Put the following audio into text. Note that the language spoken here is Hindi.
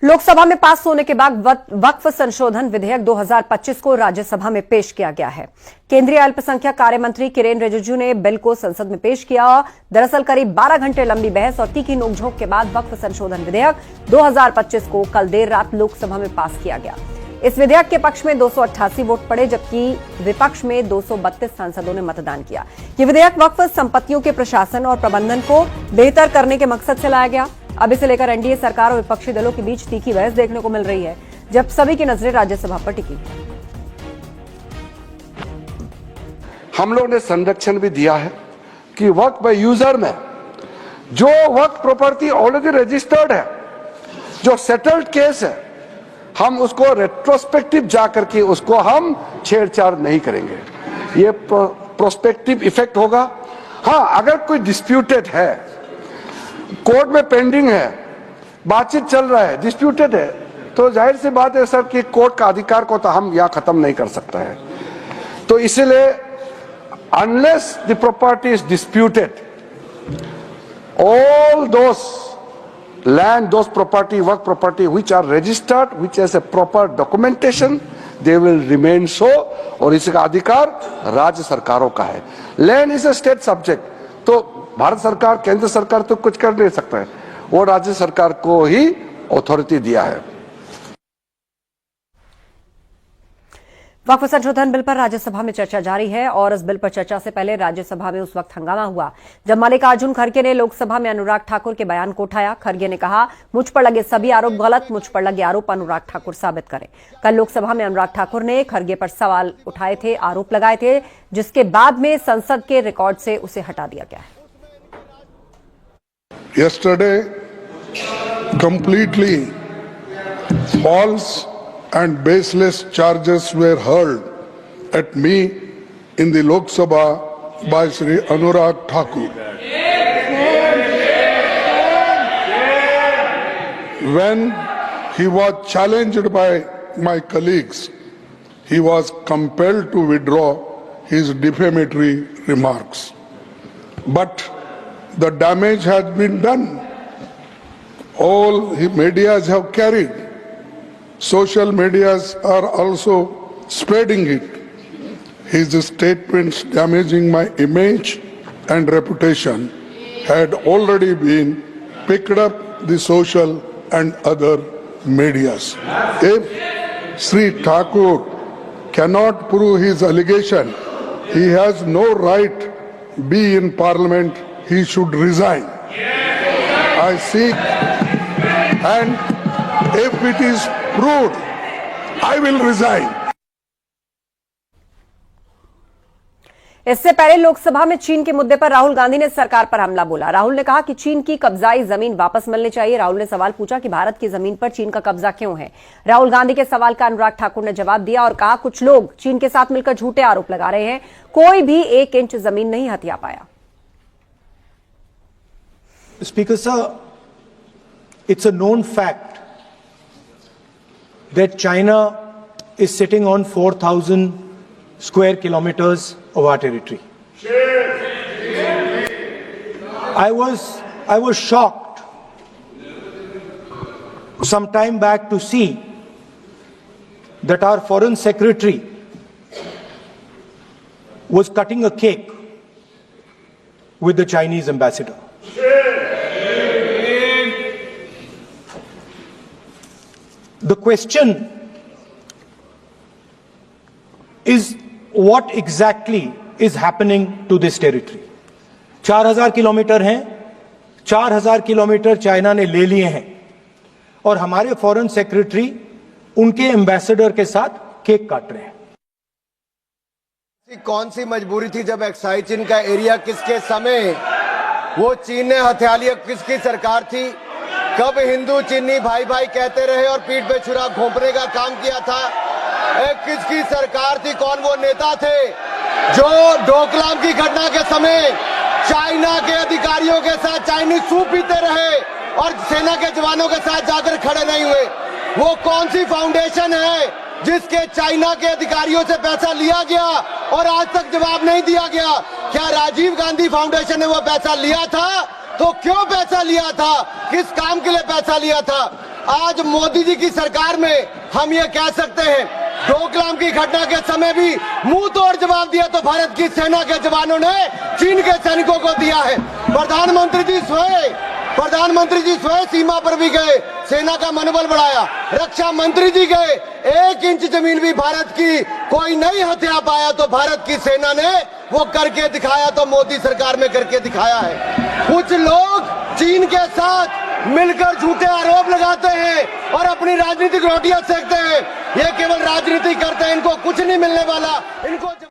लोकसभा में पास होने के बाद वक्फ संशोधन विधेयक 2025 को राज्यसभा में पेश किया गया है। केंद्रीय अल्पसंख्यक कार्य मंत्री किरेन रिजिजू ने बिल को संसद में पेश किया। दरअसल करीब 12 घंटे लंबी बहस और तीखी नोकझोंक के बाद वक्फ संशोधन विधेयक 2025 को कल देर रात लोकसभा में पास किया गया। इस विधेयक के पक्ष में 288 वोट पड़े, जबकि विपक्ष में 232 सांसदों ने मतदान किया। ये विधेयक वक्फ संपत्तियों के प्रशासन और प्रबंधन को बेहतर करने के मकसद से लाया गया। अब इसे लेकर एनडीए सरकार और विपक्षी दलों के बीच तीखी बहस देखने को मिल रही है, जब सभी की नजरें राज्यसभा पर टिकी। हम लोग ने संरक्षण भी दिया है कि वक्फ बाय यूजर में जो वक्फ प्रॉपर्टी ऑलरेडी रजिस्टर्ड है, जो सेटल्ड केस है, हम उसको रेट्रोस्पेक्टिव जाकर के उसको हम छेड़छाड़ नहीं करेंगे। ये प्रोस्पेक्टिव इफेक्ट होगा। हाँ, अगर कोई डिस्प्यूटेड है, कोर्ट में पेंडिंग है, बातचीत चल रहा है, डिस्प्यूटेड है, तो जाहिर सी बात है सर कि कोर्ट का अधिकार को तो हम यहां खत्म नहीं कर सकता है। तो इसीलिए unless the property is disputed, all those land, those property, work property which are registered, which has a proper documentation, they will remain so। और इसका अधिकार राज्य सरकारों का है। Land is a state subject, तो भारत सरकार, केंद्र सरकार तो कुछ कर नहीं सकता है, वो राज्य सरकार को ही अथॉरिटी दिया है। वक्फ संशोधन बिल पर राज्यसभा में चर्चा जारी है और इस बिल पर चर्चा से पहले राज्यसभा में उस वक्त हंगामा हुआ जब मल्लिकार्जुन खड़गे ने लोकसभा में अनुराग ठाकुर के बयान को उठाया। खड़गे ने कहा, मुझ पर लगे सभी आरोप गलत, मुझ पर लगे आरोप अनुराग ठाकुर साबित करें। कल लोकसभा में अनुराग ठाकुर ने खड़गे पर सवाल उठाए थे, आरोप लगाए थे, जिसके बाद में संसद के रिकॉर्ड से उसे हटा दिया गया है। Yesterday, completely false and baseless charges were hurled at me in the Lok Sabha by Shri Anurag Thakur. When he was challenged by my colleagues, he was compelled to withdraw his defamatory remarks. But the damage has been done. All medias have carried. Social medias are also spreading it. His statements damaging my image and reputation had already been picked up the social and other medias. If Sri Thakur cannot prove his allegation, he has no right be in parliament. He should resign. I seek, and if it is proved, I will resign. इससे पहले लोकसभा में चीन के मुद्दे पर राहुल गांधी ने सरकार पर हमला बोला। राहुल ने कहा कि चीन की कब्जाई जमीन वापस मिलनी चाहिए। राहुल ने सवाल पूछा कि भारत की जमीन पर चीन का कब्जा क्यों है। राहुल गांधी के सवाल का अनुराग ठाकुर ने जवाब दिया और कहा, कुछ लोग चीन के साथ मिलकर झूठे आरोप लगा रहे हैं, कोई भी 1 इंच जमीन नहीं हथिया पाया। Speaker sir, it's a known fact that China is sitting on 4,000 square kilometers of our territory. I was shocked some time back to see that our foreign secretary was cutting a cake with the Chinese ambassador. The question is, what exactly is happening to this territory? 4000 kilometre हैं, 4000 किलोमीटर चाइना ने ले लिए हैं और हमारे फॉरेन सेक्रेटरी उनके एम्बेसडर के साथ केक काट रहे हैं। कौन सी मजबूरी थी जब एक्साइज चीन का एरिया किसके समय वो चीन ने हथिया लिया? किसकी सरकार थी? कब हिंदू चीनी भाई भाई कहते रहे और पीठ पे छुरा घोंपने का काम किया था? किसकी सरकार थी? कौन वो नेता थे जो डोकलाम की घटना के समय चाइना के अधिकारियों के साथ चाइनीज सूप पीते रहे और सेना के जवानों के साथ जाकर खड़े नहीं हुए? वो कौन सी फाउंडेशन है जिसके चाइना के अधिकारियों से पैसा लिया गया और आज तक जवाब नहीं दिया गया? क्या राजीव गांधी फाउंडेशन ने वो पैसा लिया था? तो क्यों पैसा लिया था? किस काम के लिए पैसा लिया था? आज मोदी जी की सरकार में हम ये कह सकते हैं, डोकलाम की घटना के समय भी मुंह तोड़ जवाब दिया तो भारत की सेना के जवानों ने चीन के सैनिकों को दिया है। प्रधानमंत्री जी स्वयं सीमा पर भी गए, सेना का मनोबल बढ़ाया। रक्षा मंत्री जी गए, 1 इंच जमीन भी भारत की कोई नहीं हथिया पाया तो भारत की सेना ने वो करके दिखाया, तो मोदी सरकार में करके दिखाया है। कुछ लोग चीन के साथ मिलकर झूठे आरोप लगाते हैं और अपनी राजनीतिक रोटियां सेकते हैं। ये केवल राजनीति करते हैं, इनको कुछ नहीं मिलने वाला। इनको